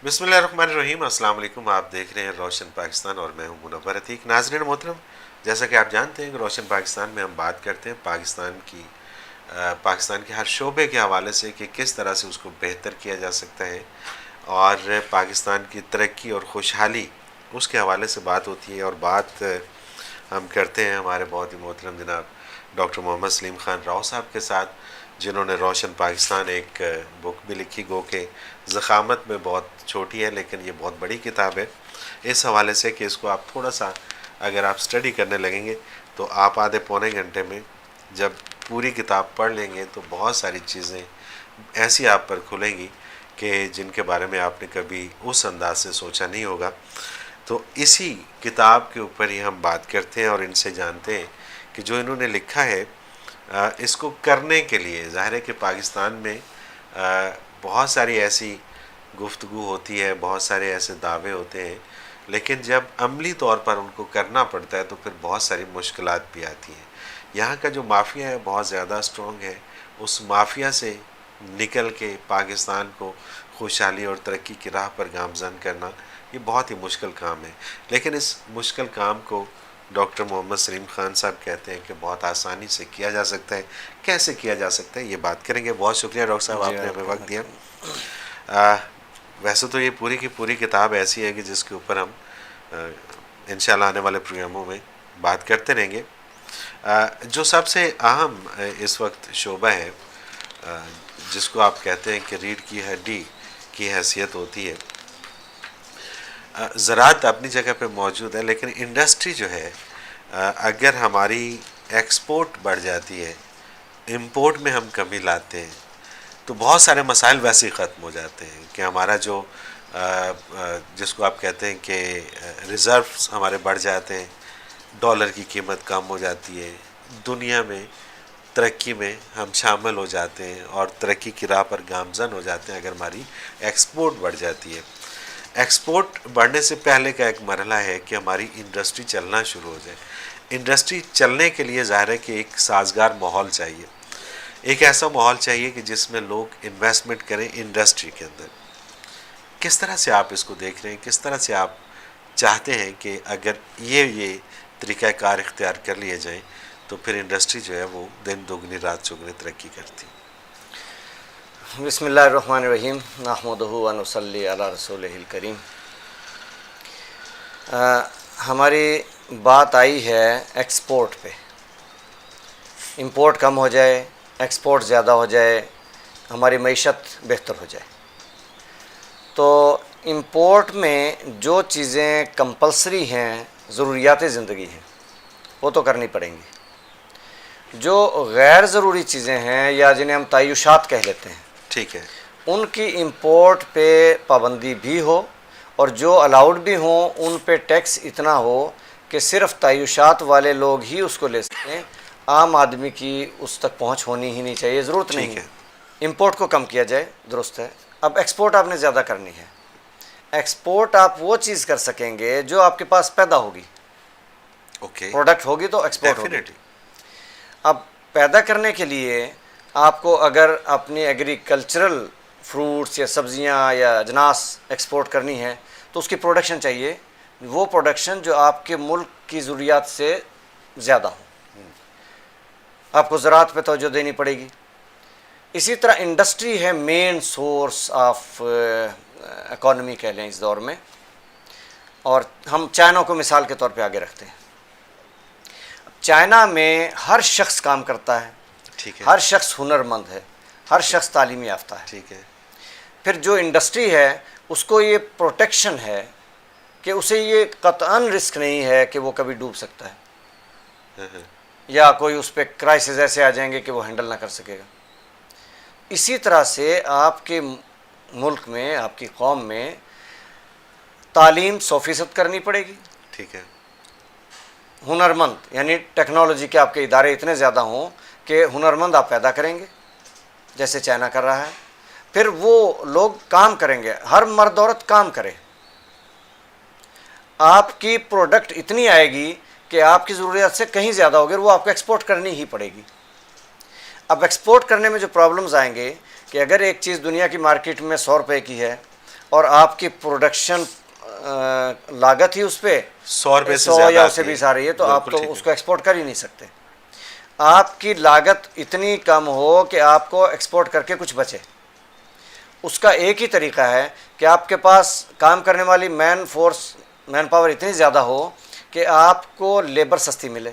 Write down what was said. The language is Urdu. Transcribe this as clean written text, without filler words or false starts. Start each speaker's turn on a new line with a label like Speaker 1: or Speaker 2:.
Speaker 1: بسم اللہ الرحمن الرحیم، السلام علیکم۔ آپ دیکھ رہے ہیں روشن پاکستان اور میں ہوں منور عتیق۔ ناظرین محترم، جیسا کہ آپ جانتے ہیں کہ روشن پاکستان میں ہم بات کرتے ہیں پاکستان کے ہر شعبے کے حوالے سے کہ کس طرح سے اس کو بہتر کیا جا سکتا ہے، اور پاکستان کی ترقی اور خوشحالی اس کے حوالے سے بات ہوتی ہے۔ اور بات ہم کرتے ہیں ہمارے بہت ہی محترم جناب ڈاکٹر محمد سلیم خان راؤ صاحب کے ساتھ، جنہوں نے روشن پاکستان ایک بک بھی لکھی، گو کہ ضخامت میں بہت چھوٹی ہے لیکن یہ بہت بڑی کتاب ہے، اس حوالے سے کہ اس کو آپ تھوڑا سا اگر آپ اسٹڈی کرنے لگیں گے تو آپ آدھے پونے گھنٹے میں جب پوری کتاب پڑھ لیں گے تو بہت ساری چیزیں ایسی آپ پر کھلیں گی کہ جن کے بارے میں آپ نے کبھی اس انداز سے سوچا نہیں ہوگا۔ تو اسی کتاب کے اوپر ہی ہم بات کرتے ہیں اور ان سے جانتے ہیں کہ جو انہوں نے لکھا ہے اس کو کرنے کے لیے ظاہر ہے کہ پاکستان میں بہت ساری ایسی گفتگو ہوتی ہے، بہت سارے ایسے دعوے ہوتے ہیں، لیکن جب عملی طور پر ان کو کرنا پڑتا ہے تو پھر بہت ساری مشکلات بھی آتی ہیں۔ یہاں کا جو مافیا ہے بہت زیادہ اسٹرانگ ہے، اس مافیا سے نکل کے پاکستان کو خوشحالی اور ترقی کی راہ پر گامزن کرنا یہ بہت ہی مشکل کام ہے، لیکن اس مشکل کام کو ڈاکٹر محمد سلیم خان صاحب کہتے ہیں کہ بہت آسانی سے کیا جا سکتا ہے۔ کیسے کیا جا سکتا ہے یہ بات کریں گے۔ بہت شکریہ ڈاکٹر صاحب،
Speaker 2: جی
Speaker 1: آپ نے ہمیں
Speaker 2: ویلکم
Speaker 1: وقت دیا۔
Speaker 2: ویلکم۔
Speaker 1: ویسے تو یہ پوری کی پوری کتاب ایسی ہے کہ جس کے اوپر ہم انشاءاللہ آنے والے پروگراموں میں بات کرتے رہیں گے۔ جو سب سے اہم اس وقت شعبہ ہے جس کو آپ کہتے ہیں کہ ریڑھ کی ہڈی کی حیثیت ہوتی ہے، زراعت اپنی جگہ پہ موجود ہے، لیکن انڈسٹری جو ہے اگر ہماری ایکسپورٹ بڑھ جاتی ہے، امپورٹ میں ہم کمی لاتے ہیں، تو بہت سارے مسائل ویسے ہی ختم ہو جاتے ہیں کہ ہمارا جو جس کو آپ کہتے ہیں کہ ریزروز ہمارے بڑھ جاتے ہیں، ڈالر کی قیمت کم ہو جاتی ہے، دنیا میں ترقی میں ہم شامل ہو جاتے ہیں اور ترقی کی راہ پر گامزن ہو جاتے ہیں اگر ہماری ایکسپورٹ بڑھ جاتی ہے۔ ایکسپورٹ بڑھنے سے پہلے کا ایک مرحلہ ہے کہ ہماری انڈسٹری چلنا شروع ہو جائے۔ انڈسٹری چلنے کے لیے ظاہر ہے کہ ایک سازگار ماحول چاہیے، ایک ایسا ماحول چاہیے کہ جس میں لوگ انویسٹمنٹ کریں انڈسٹری کے اندر۔ کس طرح سے آپ اس کو دیکھ رہے ہیں، کس طرح سے آپ چاہتے ہیں کہ اگر یہ طریقہ کار اختیار کر لیے جائیں تو پھر انڈسٹری جو ہے وہ دن دگنی رات چگنی ترقی کرتی؟
Speaker 2: بسم اللہ الرحمن الرحیم، نحمدہ و نصلی علی رسولہ الکریم۔ ہماری بات آئی ہے ایکسپورٹ پہ، امپورٹ کم ہو جائے، ایکسپورٹ زیادہ ہو جائے، ہماری معیشت بہتر ہو جائے۔ تو امپورٹ میں جو چیزیں کمپلسری ہیں، ضروریات زندگی ہیں، وہ تو کرنی پڑیں گی۔ جو غیر ضروری چیزیں ہیں یا جنہیں ہم تعیشات کہہ لیتے ہیں،
Speaker 1: ٹھیک ہے،
Speaker 2: ان کی امپورٹ پہ پابندی بھی ہو، اور جو الاؤڈ بھی ہوں ان پہ ٹیکس اتنا ہو کہ صرف تعیشات والے لوگ ہی اس کو لے سکیں، عام آدمی کی اس تک پہنچ ہونی ہی نہیں چاہیے، ضرورت نہیں
Speaker 1: ٹھیک ہے،
Speaker 2: ہے۔ امپورٹ کو کم کیا جائے، درست ہے۔ اب ایکسپورٹ آپ نے زیادہ کرنی ہے۔ ایکسپورٹ آپ وہ چیز کر سکیں گے جو آپ کے پاس پیدا ہوگی،
Speaker 1: اوکے،
Speaker 2: پروڈکٹ ہوگی تو ایکسپورٹ ہوگی۔
Speaker 1: ڈیفینیٹلی،
Speaker 2: اب پیدا کرنے کے لیے آپ کو اگر اپنی ایگریکلچرل فروٹس یا سبزیاں یا اجناس ایکسپورٹ کرنی ہے تو اس کی پروڈکشن چاہیے، وہ پروڈکشن جو آپ کے ملک کی ضروریات سے زیادہ ہو۔ آپ کو زراعت پہ توجہ دینی پڑے گی۔ اسی طرح انڈسٹری ہے مین سورس آف اکانومی کہہ لیں اس دور میں، اور ہم چائنا کو مثال کے طور پہ آگے رکھتے ہیں۔ چائنا میں ہر شخص کام کرتا ہے،
Speaker 1: ٹھیک ہے،
Speaker 2: ہر شخص ہنر مند ہے، ہر شخص تعلیمی یافتہ ہے۔
Speaker 1: ٹھیک ہے،
Speaker 2: پھر جو انڈسٹری ہے اس کو یہ پروٹیکشن ہے کہ اسے یہ قطعاً رسک نہیں ہے کہ وہ کبھی ڈوب سکتا ہے یا کوئی اس پہ کرائسس ایسے آ جائیں گے کہ وہ ہینڈل نہ کر سکے گا۔ اسی طرح سے آپ کے ملک میں، آپ کی قوم میں تعلیم 100% کرنی پڑے گی۔
Speaker 1: ٹھیک ہے،
Speaker 2: ہنرمند یعنی ٹیکنالوجی کے آپ کے ادارے اتنے زیادہ ہوں کہ ہنرمند آپ پیدا کریں گے جیسے چائنا کر رہا ہے۔ پھر وہ لوگ کام کریں گے، ہر مرد عورت کام کرے، آپ کی پروڈکٹ اتنی آئے گی کہ آپ کی ضروریات سے کہیں زیادہ ہوگی، وہ آپ کو ایکسپورٹ کرنی ہی پڑے گی۔ اب ایکسپورٹ کرنے میں جو پرابلمز آئیں گے کہ اگر ایک چیز دنیا کی مارکیٹ میں 100 روپے کی ہے اور آپ کی پروڈکشن لاگت ہی اس پہ
Speaker 1: 100 روپے سے
Speaker 2: 100
Speaker 1: زیادہ
Speaker 2: یا اس سے
Speaker 1: آتی ہے۔
Speaker 2: 20 آ رہی ہے، تو آپ
Speaker 1: بالکل ٹھیک
Speaker 2: تو
Speaker 1: ہے۔
Speaker 2: اس کو ایکسپورٹ کر ہی نہیں سکتے۔ آپ کی لاگت اتنی کم ہو کہ آپ کو ایکسپورٹ کر کے کچھ بچے، اس کا ایک ہی طریقہ ہے کہ آپ کے پاس کام کرنے والی مین پاور اتنی زیادہ ہو کہ آپ کو لیبر سستی ملے،